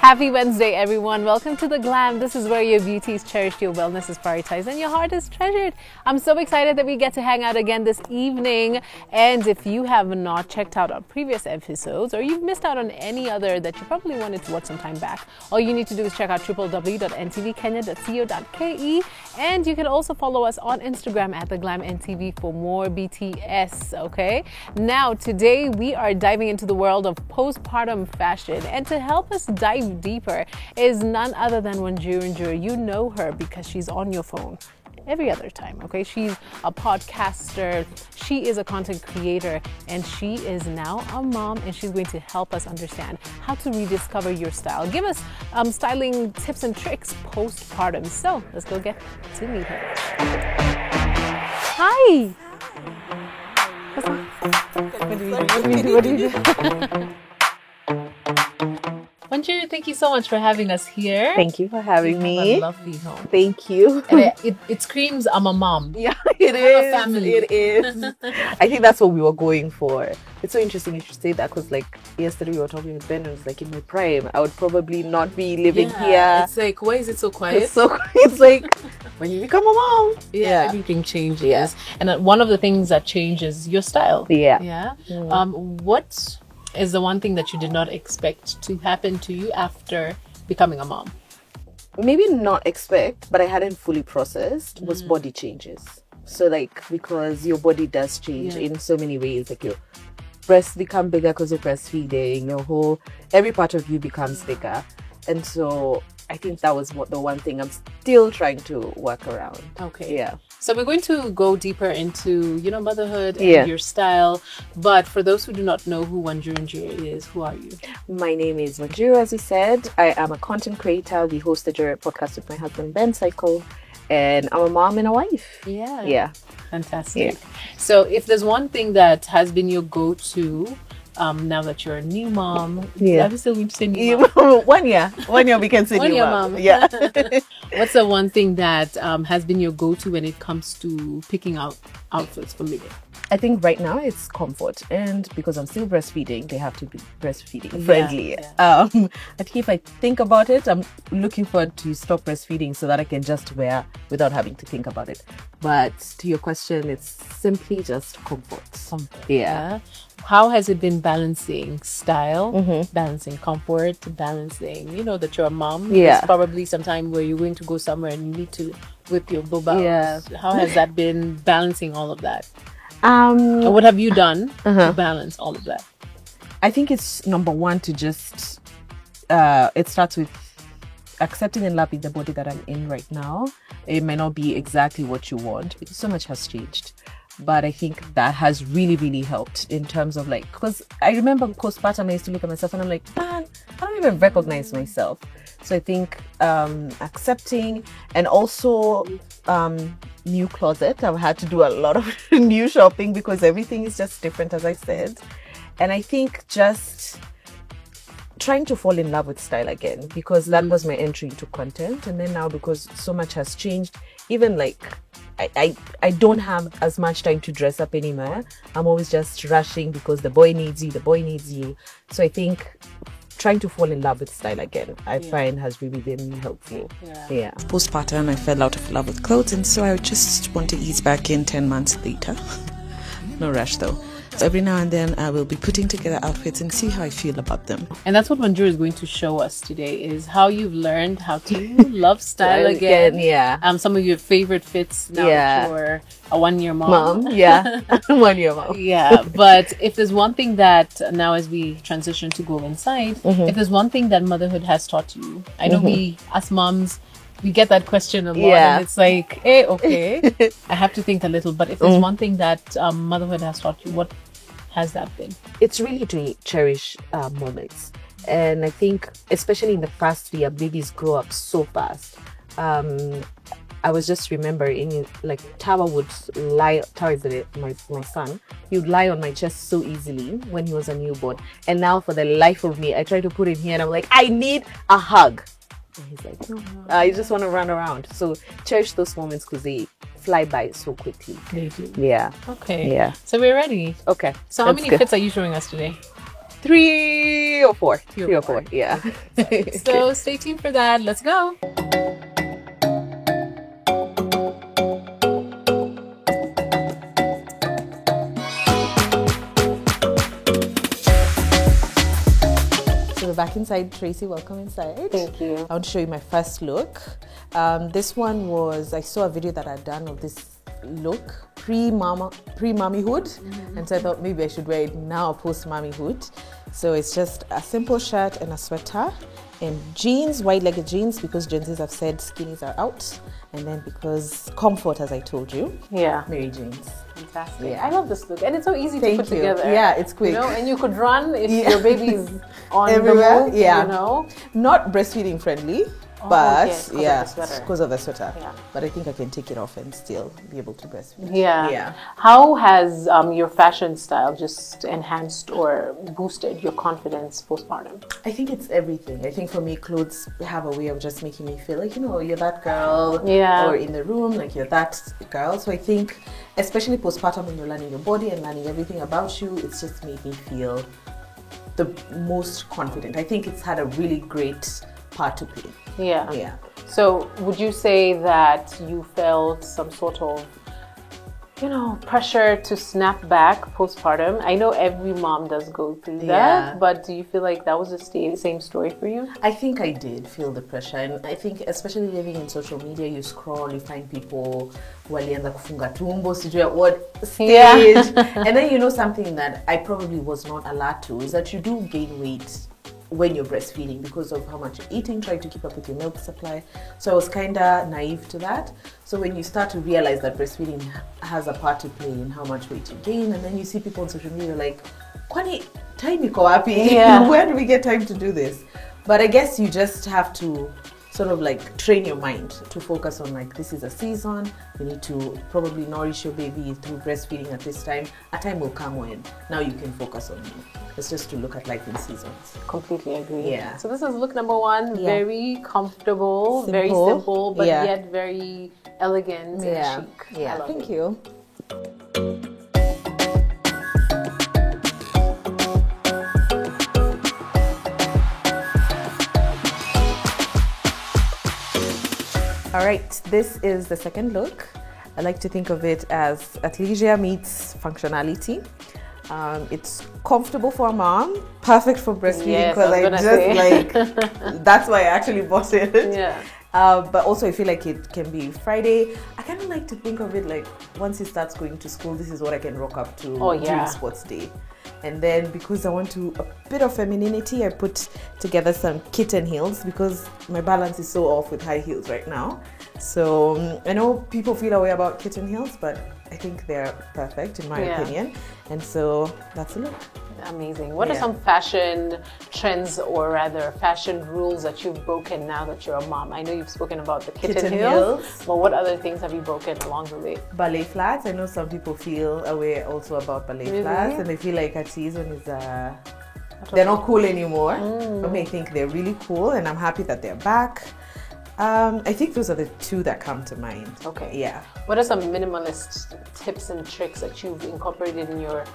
Happy Wednesday, everyone. Welcome to the Glam. This is where your beauty is cherished, your wellness is prioritized, and your heart is treasured. I'm so excited that we get to hang out again this evening. And if you have not checked out our previous episodes, or you've missed out on any other that you probably wanted to watch some time back, all you need to do is check out www.ntvkenya.co.ke. And you can also follow us on Instagram at the Glam NTV for more BTS, okay? Now, today we are diving into the world of postpartum fashion. And to help us dive deeper is none other than Wanjiru Njiru. You know her because she's on your phone every other time, okay? She's a podcaster, she is a content creator, and she is now a mom, and she's going to help us understand how to rediscover your style. Give us styling tips and tricks postpartum. So let's go get to meet her. Hi! What do you do? Wanjiru, thank you so much for having us here. Thank you for having me. Have a lovely home. Thank you. And it screams, I'm a mom. Yeah, it is. A family. It is. I think that's what we were going for. It's so interesting you should say that because, like, yesterday we were talking with Ben and it was like, in my prime, I would probably not be living here. It's like, why is it so quiet? It's like, when you become a mom. Yeah. Everything changes. Yeah. And one of the things that changes your style. Yeah. Yeah. What is the one thing that you did not expect to happen to you after becoming a mom? Maybe not expect, but I hadn't fully processed, was body changes. So, like, because your body does change in so many ways, like your breasts become bigger because you're breastfeeding, every part of you becomes bigger. And so I think that was the one thing I'm still trying to work around. Okay. Yeah. So we're going to go deeper into, motherhood and your style. But for those who do not know who Wanjiru Njiru is, who are you? My name is Wanjiru, as we said. I am a content creator. We host a podcast with my husband, Ben Cycle. And I'm a mom and a wife. Yeah. Yeah. Fantastic. Yeah. So if there's one thing that has been your go-to now that you're a new mom, are we still going to say new mom? 1 year we can say new mom. Yeah. What's the one thing that has been your go-to when it comes to picking out outfits for living? I think right now it's comfort, and because I'm still breastfeeding, they have to be breastfeeding friendly. Yeah. I think if I think about it, I'm looking forward to stop breastfeeding so that I can just wear without having to think about it. But to your question, it's simply just comfort. Yeah. How has it been balancing style, balancing comfort, balancing, that you're a mom? Yeah. There's probably some time where you're going to go somewhere and you need to whip your booba. Yeah. How has that been balancing all of that? And what have you done to balance all of that? I think it's number one to just, it starts with accepting and loving the body that I'm in right now. It may not be exactly what you want because so much has changed. But I think that has really, really helped in terms of because I remember postpartum, I used to look at myself and I'm like, man, I don't even recognize myself. So I think accepting, and also new closet. I've had to do a lot of new shopping because everything is just different, as I said. And I think just trying to fall in love with style again, because that was my entry into content. And then now, because so much has changed, even I don't have as much time to dress up anymore. I'm always just rushing because the boy needs you. So I think trying to fall in love with style again, I find has really been helpful. Yeah. Postpartum, I fell out of love with clothes, and so I just want to ease back in 10 months later. No rush though. So every now and then I will be putting together outfits and see how I feel about them. And that's what Wanjiru is going to show us today, is how you've learned how to love style again. Yeah. Some of your favorite fits now that you're a 1 year mom. Yeah. 1 year mom. Yeah. But if there's one thing that now, as we transition to go inside, if there's one thing that motherhood has taught you, I know we, as moms, we get that question a lot, and it's like, hey, okay, I have to think a little. But if there's one thing that motherhood has taught you, what has that been? It's really to cherish moments. And I think, especially in the first year, babies grow up so fast. I was just remembering, Tawa is my son, he would lie on my chest so easily when he was a newborn. And now, for the life of me, I try to put him here and I'm like, I need a hug. And he's like, no, I just want to run around. So cherish those moments because they fly by so quickly. They do. Yeah. Okay. Yeah. So we're ready. Okay. So how many fits are you showing us today? 3 or 4. 3 or 4, yeah. So stay tuned for that. Let's go. So we're back inside. Tracy, welcome inside. Thank you. I want to show you my first look. This one was, I saw a video that I'd done of this look pre-mommyhood, and so I thought maybe I should wear it now post-mommyhood. So it's just a simple shirt and a sweater and jeans, wide-legged jeans, because Gen Zs have said skinnies are out, and then because comfort, as I told you, Mary jeans. Fantastic. Yeah. I love this look, and it's so easy to put together. Yeah, it's quick. You know, and you could run if your baby's on everywhere. The move, yeah, you know. Not breastfeeding friendly. But yes, because of the sweater. Yeah. But I think I can take it off and still be able to breastfeed. Yeah. How has your fashion style just enhanced or boosted your confidence postpartum? I think it's everything. I think for me, clothes have a way of just making me feel like, you know, you're that girl. Yeah. Or in the room, like you're that girl. So I think, especially postpartum, when you're learning your body and learning everything about you, it's just made me feel the most confident. I think it's had a really great part to play. Yeah. So would you say that you felt some sort of, you know, pressure to snap back postpartum? I know every mom does go through that, but do you feel like that was the same story for you? I think I did feel the pressure, and I think especially living in social media, you scroll, you find people walianza kufunga tumbo, sijui at what stage, and then you know something that I probably was not allowed to is that you do gain weight when you're breastfeeding because of how much you're eating, trying to keep up with your milk supply. So I was kind of naive to that. So when you start to realize that breastfeeding has a part to play in how much weight you gain, and then you see people on social media, you're like, kwani time iko wapi? Where do we get time to do this? But I guess you just have to sort of like train your mind to focus on like, this is a season, you need to probably nourish your baby through breastfeeding at this time. A time will come when now you can focus on you. It's just to look at life in seasons. Completely agree. Yeah. So this is look number one, very comfortable, very simple, but yet very elegant and chic. Yeah, thank you. All right, this is the second look. I like to think of it as athleisure meets functionality. It's comfortable for a mom, perfect for breastfeeding because that's why I actually bought it. Yeah. But also I feel like it can be Friday. I kind of like to think of it like once he starts going to school, this is what I can rock up to during sports day. And then because I want a bit of femininity, I put together some kitten heels because my balance is so off with high heels right now. So I know people feel a way about kitten heels, but I think they're perfect in my opinion. And so that's a look. Amazing. What are some fashion trends, or rather fashion rules, that you've broken now that you're a mom? I know you've spoken about the kitten heels, but what other things have you broken along the way? Ballet flats. I know some people feel a way also about ballet flats, and they feel like a season is they're not cool anymore. For me, I think they're really cool, and I'm happy that they're back. I think those are the two that come to mind. Okay. Yeah. What are some minimalist tips and tricks that you've incorporated in your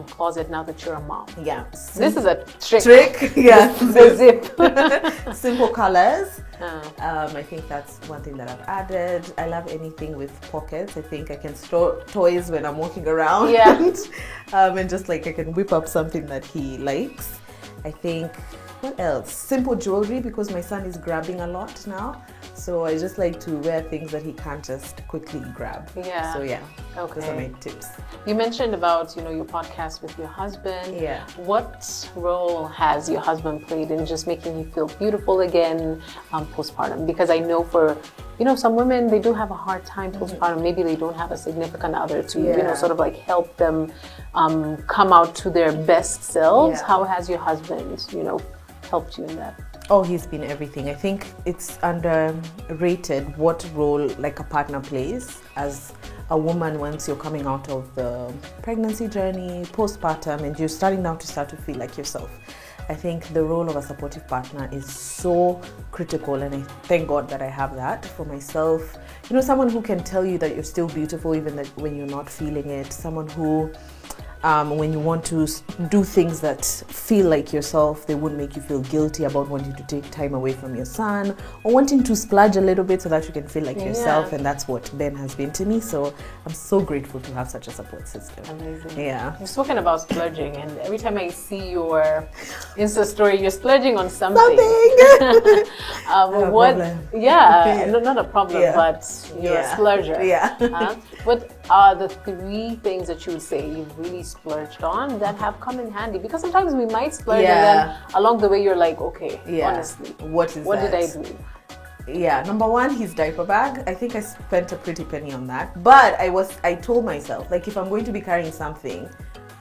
closet now that you're a mom? Yeah. This is a trick. Yeah. The zip. Simple colors. I think that's one thing that I've added. I love anything with pockets. I think I can store toys when I'm walking around. Yeah. And just like I can whip up something that he likes. I think, what else? Simple jewelry, because my son is grabbing a lot now. So I just like to wear things that he can't just quickly grab. Yeah. So yeah, okay. Those are my tips. You mentioned about, your podcast with your husband. Yeah. What role has your husband played in just making you feel beautiful again postpartum? Because I know for, some women, they do have a hard time postpartum. Maybe they don't have a significant other to, sort of like help them come out to their best selves. Yeah. How has your husband, helped you in that? Oh, he's been everything. I think it's underrated what role like a partner plays as a woman once you're coming out of the pregnancy journey, postpartum, and you're starting now to feel like yourself. I think the role of a supportive partner is so critical, and I thank God that I have that for myself. Someone who can tell you that you're still beautiful even when you're not feeling it. Someone who when you want to do things that feel like yourself, they wouldn't make you feel guilty about wanting to take time away from your son or wanting to splurge a little bit so that you can feel like yourself. And that's what Ben has been to me. So I'm so grateful to have such a support system. Amazing. Yeah. You've spoken about splurging, and every time I see your Insta story, you're splurging on something. Not a problem, but you're a splurger. Yeah. What are the 3 things that you would say you've really splurged on that have come in handy? Because sometimes we might splurge and then along the way you're like, okay, honestly, what did I do? Yeah, number 1, his diaper bag. I think I spent a pretty penny on that. But I told myself, like, if I'm going to be carrying something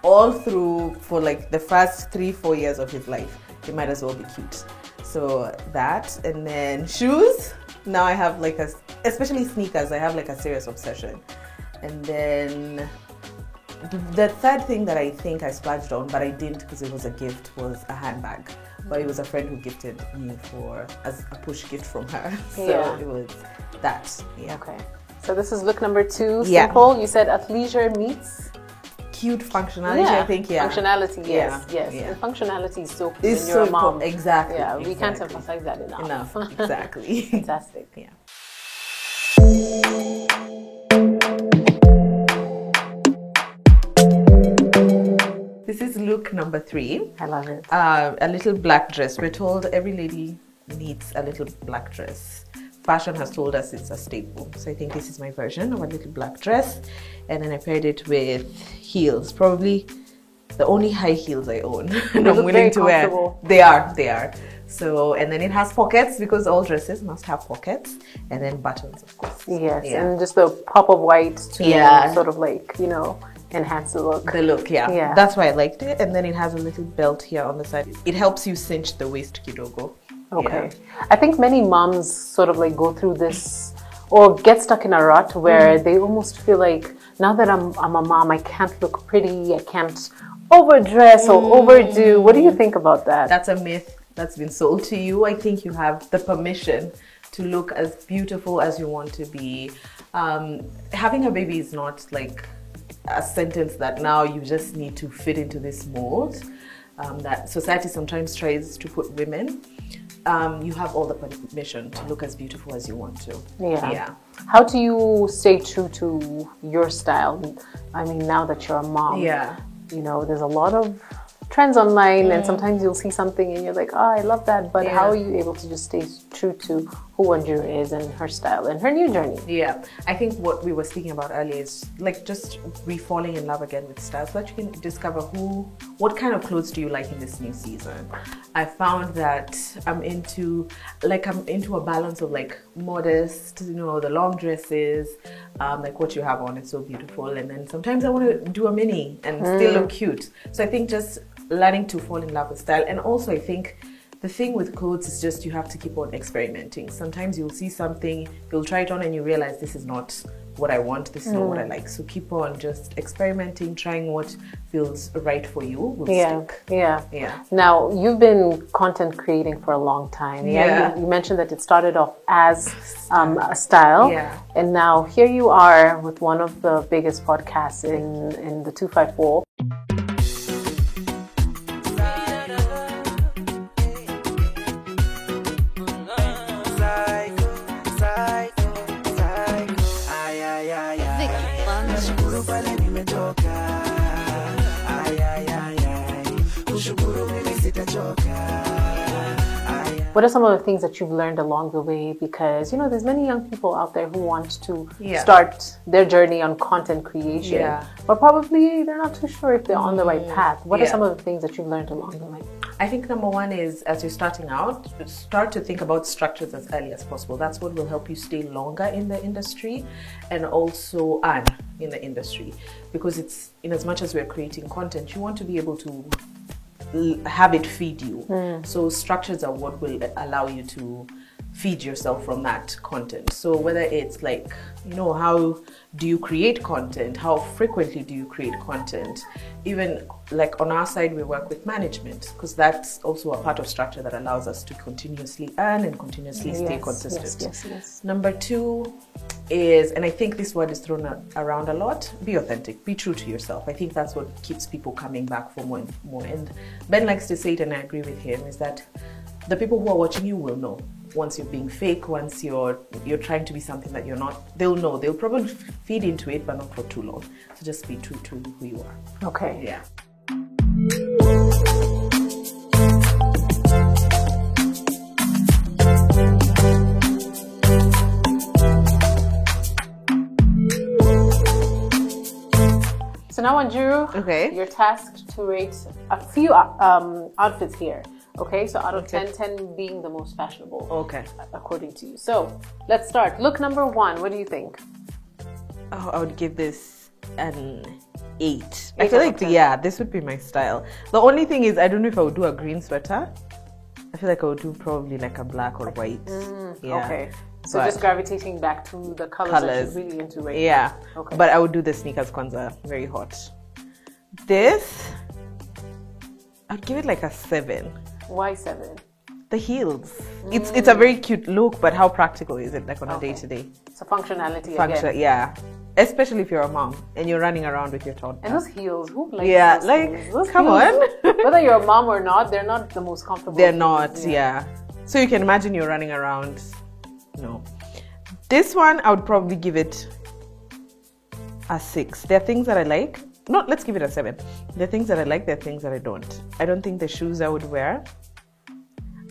all through for like the first 3-4 years of his life, it might as well be cute. So that, and then shoes. Now I have like especially sneakers, I have like a serious obsession. And then the third thing that I think I splurged on, but I didn't because it was a gift, was a handbag. But it was a friend who gifted me as a push gift from her. So it was that. Yeah. Okay. So this is look number 2. Simple. You said athleisure meets cute functionality. I think. Functionality. Yes. And functionality is so cool when you're a mom. Exactly. Yeah. We can't emphasize that enough. Exactly. Fantastic. Yeah. This is look number 3. I love it. A little black dress. We're told every lady needs a little black dress. Fashion has told us it's a staple. So I think this is my version of a little black dress. And then I paired it with heels. Probably the only high heels I own. And I'm willing to wear. They are. So, and then it has pockets because all dresses must have pockets. And then buttons, of course. Yes, and just the pop of white to sort of like, enhance the look. Yeah. That's why I liked it. And then it has a little belt here on the side. It helps you cinch the waist kidogo. Okay. I think many moms sort of like go through this or get stuck in a rut where they almost feel like, now that I'm a mom, I can't look pretty, I can't overdress or overdo. What do you think about that? That's a myth that's been sold to you. I think you have the permission to look as beautiful as you want to be. Having a baby is not like a sentence that now you just need to fit into this mold that society sometimes tries to put women. You have all the permission to look as beautiful as you want to. Yeah. How do you stay true to your style? I mean, now that you're a mom, there's a lot of trends online and sometimes you'll see something and you're like, oh, I love that. But how are you able to just stay true to who Wanjiru is and her style and her new journey? Yeah, I think what we were speaking about earlier is like just re-falling in love again with style so that you can discover what kind of clothes do you like in this new season. I found that I'm into a balance of like modest, the long dresses, like what you have on is so beautiful. And then sometimes I want to do a mini and still look cute. So I think just learning to fall in love with style. And also I think the thing with clothes is just you have to keep on experimenting. Sometimes you'll see something, you'll try it on and you realize this is not what I want, this is not what I like. So keep on just experimenting, trying what feels right for you will stick. Yeah. Now, you've been content creating for a long time. You mentioned that it started off as a style. And now here you are with one of the biggest podcasts in the 254. What are some of the things that you've learned along the way? Because, there's many young people out there who want to start their journey on content creation, but probably they're not too sure if they're on the right path. What are some of the things that you've learned along the way? I think number 1 is, as you're starting out, start to think about structures as early as possible. That's what will help you stay longer in the industry and also earn in the industry. Because it's, in as much as we're creating content, you want to be able to have it feed you. So structures are what will allow you to feed yourself from that content. So whether it's like, how do you create content? How frequently do you create content? Even like on our side, we work with management because that's also a part of structure that allows us to continuously earn and continuously stay consistent. Yes. Number 2 is, and I think this word is thrown around a lot, be authentic, be true to yourself. I think that's what keeps people coming back for more and more. And Ben likes to say it, and I agree with him, is that the people who are watching you will know. Once you're being fake, once you're trying to be something that you're not, they'll know. They'll probably feed into it, but not for too long. So just be true to who you are. Okay. Yeah. So now, Wanjiru, Okay. you're tasked to rate a few outfits here. Okay, so out of 10, 10 being the most fashionable. Okay. According to you. So let's start. Look number 1. What do you think? Oh, I would give this an 8. I 8 feel out like, of 10. yeah, this would be my style. The only thing is, I don't know if I would do a green sweater. I feel like I would do probably like a black or white. Yeah. Okay. So But- just gravitating back to the colors that you're really into right now. Yeah. Okay. But I would do the sneakers kwanza. Very hot. This, I'd give it like a 7. Why 7? The heels. It's a very cute look, but how practical is it, like on a Okay. day-to-day So functionality function? again. Yeah. Especially if you're a mom and you're running around with your toddler. And those heels, who likes Yeah, those like, things? Those come heels, on. whether you're a mom or not, they're not the most comfortable. They're things. not, yeah. So you can imagine you're running around. No. This one, I would probably give it a 6. There are things that I like. No, let's give it a 7. There are things that I like, there are things that I don't. I don't think the shoes I would wear.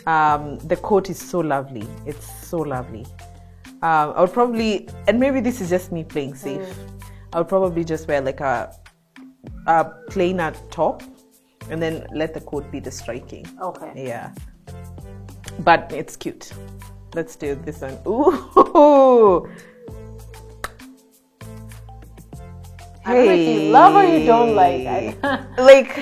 The coat is so lovely. It's so lovely. I would probably, and maybe this is just me playing safe. I would probably just wear like a plainer top and then let the coat be the striking. Okay. Yeah. But it's cute. Let's do this one. Ooh. I don't know if you love or you don't like. Like,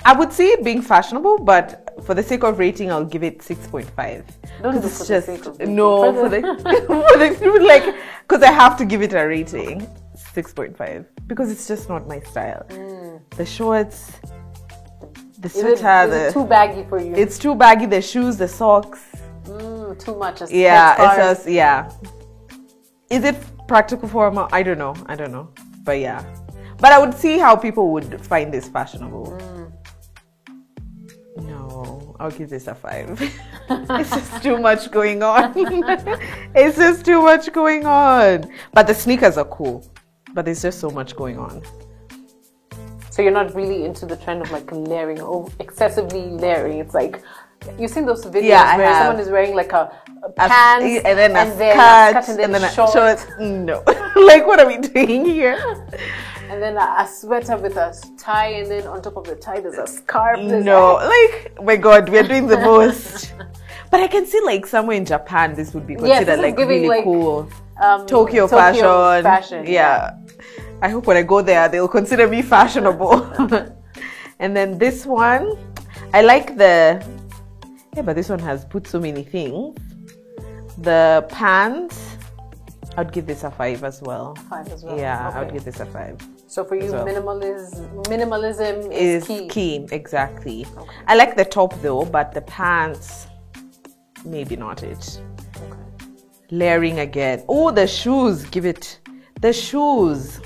I would see it being fashionable, but for the sake of rating, I'll give it 6.5. Don't do Because it it's for the just sake of rating. no For for the- the like, because I have to give it a rating 6.5 because it's just not my style. The shorts, the Is sweater, it too baggy for you? it's too baggy. The shoes, the socks. Too much. Yeah, headscarf. it's just, yeah. Is it practical for a mom? I don't know. But yeah. But I would see how people would find this fashionable. No, I'll give this a 5. It's just too much going on. It's just too much going on. But the sneakers are cool. But there's just so much going on. So you're not really into the trend of like layering, or excessively layering. It's like, you've seen those videos Yeah, where I have. someone is wearing like a pants and then a skirt, and then a shorts, shorts. No. Like, what are we doing here? and then a sweater with a tie, and then on top of the tie there's a scarf. No, like, oh my God, we're doing the most. But I can see like somewhere in Japan, this would be Yes, considered this is like giving, really like, cool. Tokyo fashion. Yeah. I hope when I go there, they'll consider me fashionable. And then this one, I like the, yeah, but this one has put so many things. The pants, I'd give this a 5 as well. 5 as well. Yeah, I would Okay. give this a 5. So for you, as well. minimalism is key. Exactly. Okay. I like the top though, but the pants, maybe not it. Okay. Layering again. Oh, the shoes, give it. The shoes.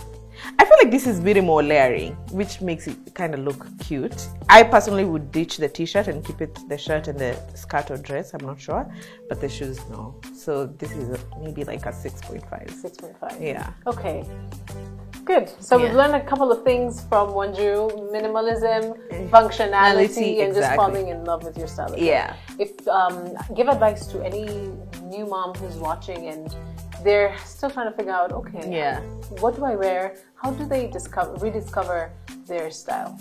I feel like this is very more layering, which makes it kind of look cute. I personally would ditch the t-shirt and keep it the shirt and the skirt or dress, I'm not sure. But the shoes, no. So this is maybe like a 6.5. 6.5. Yeah. Okay. Good. So we've Yeah. learned a couple of things from Wanjiru: minimalism, functionality, and just exactly. falling in love with your style. again. Yeah. If give advice to any new mom who's watching and they're still trying to figure out, okay, Yeah. what do I wear? How do they rediscover their style?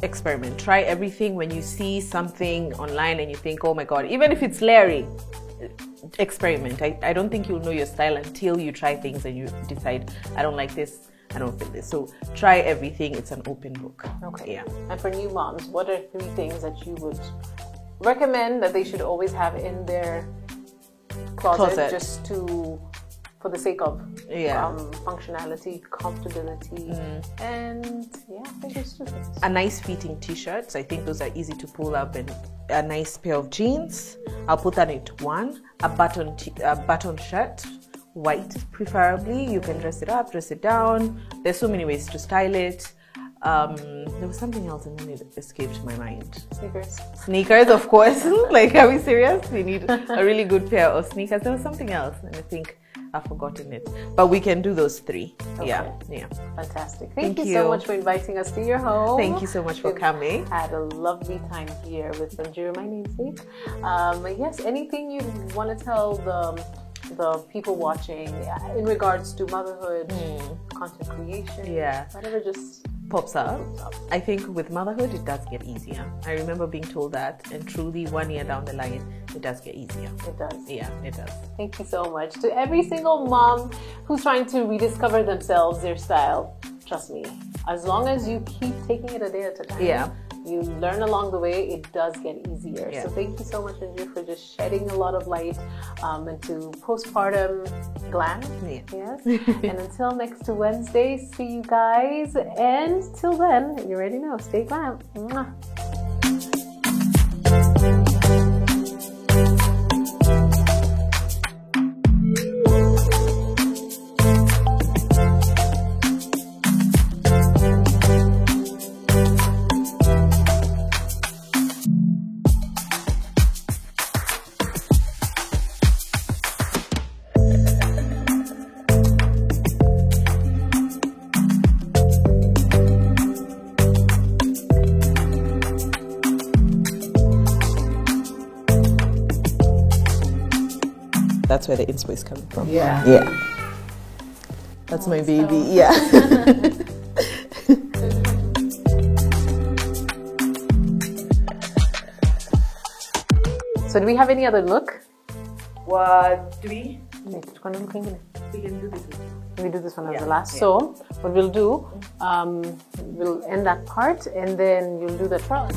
Experiment. Try everything. When you see something online and you think, oh my God, even if it's layering, experiment. I don't think you'll know your style until you try things and you decide, I don't like this, I don't feel this. So try everything. It's an open book. Okay. Yeah. And for new moms, what are 3 things that you would recommend that they should always have in their closet. Just to, for the sake of functionality, comfortability, and I think it's just a nice fitting t-shirt. So I think those are easy to pull up, and a nice pair of jeans. I'll put that into one. A button shirt, white preferably. You can dress it up, dress it down. There's so many ways to style it. There was something else and then it escaped my mind. Sneakers, of course. Like, are we serious? We need a really good pair of sneakers. There was something else and I think I've forgotten it. But we can do those three. Okay. Yeah. Fantastic. Thank you so much for inviting us to your home. Thank you so much for coming. Had a lovely time here with Wanjiru, my namesake. Yes, anything you want to tell the people watching in regards to motherhood, content creation, whatever just pops up. I think with motherhood, it does get easier. I remember being told that, and truly 1 year down the line, it does get easier. It does. Yeah, it does. Thank you so much. To every single mom who's trying to rediscover themselves, their style, trust me, as long as you keep taking it a day at a time, you learn along the way, it does get easier. So thank you so much, Wanjiru, for just shedding a lot of light into postpartum glam. Yes. And until next Wednesday, see you guys. And till then, you already know, stay glam. Mwah. That's where the inspo is coming from. Yeah. That's my baby. Yeah. So do we have any other look? What do we? We can do this one. We do this one as the last. Yeah. So what we'll do, we'll end that part and then you'll do the twirl.